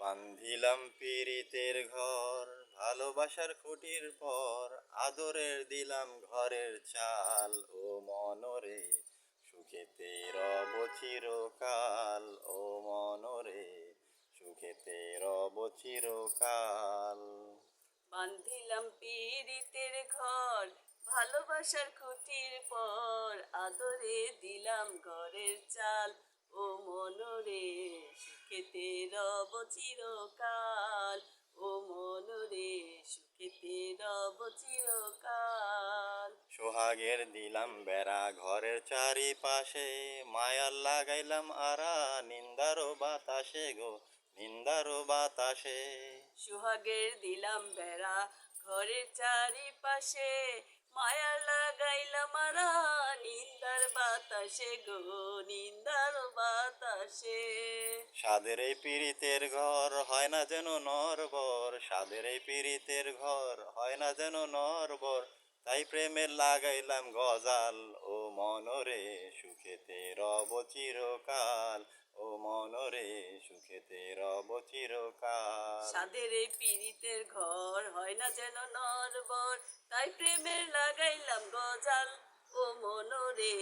বান্ধিলাম পীড়িতের ঘর, ভালোবাসার খুঁটির পর, আদরের দিলাম ঘরের চাল। ও মনরে সুখেতে রব চিরকাল, ও মনরে সুখেতে রব চিরকাল। বান্ধিলাম পীড়িতের ঘর, ভালোবাসার খুঁটির পর, আদরে দিলাম ঘরের চাল। ও মনরে সুখেতে রব চিরকাল, ও মনরে সুখেতে রব চিরকাল। সোহাগের দিলাম বেড়া ঘরের চারিপাশে, মায়ার লাগাইলাম আরা নিন্দারো বাতাসে গো, নিন্দারো বাতাসে। সোহাগের দিলাম বেড়া ঘরের চারিপাশে, মায়া লাগাইলাম আরা নিন্দার বাতাসে গো, নিন্দার বাতাসে। সাদের এই পীড়িতের ঘর হয় না যেন নরবর, সাদের এই পীড়িতের ঘর হয় না যেন নরবর, তাই প্রেমের লাগাইলাম গজাল। ও মনরে সুখেতে রব চিরকাল, ও মনরে সুখেতে রব চিরকাল। সাদের এই পীড়িতের ঘর হয় না যেন নরবর, তাই প্রেমের লাগাইলাম গজাল। ও মনরে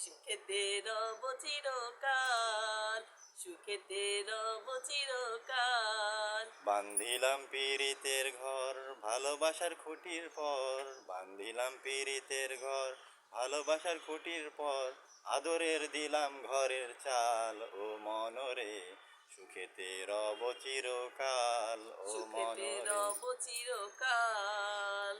সুখেতে রব চিরকাল, সুখেতে রব চিরকাল। বান্ধিলাম পীড়িতের ঘর, ভালোবাসার খুঁটির পর, বান্ধিলাম পীড়িতের ঘর, ভালোবাসার খুঁটির পর, আদরের দিলাম ঘরের চাল। ও মনরে সুখেতে রব চিরকাল, ও সুখেতে মনরে রব চিরকাল।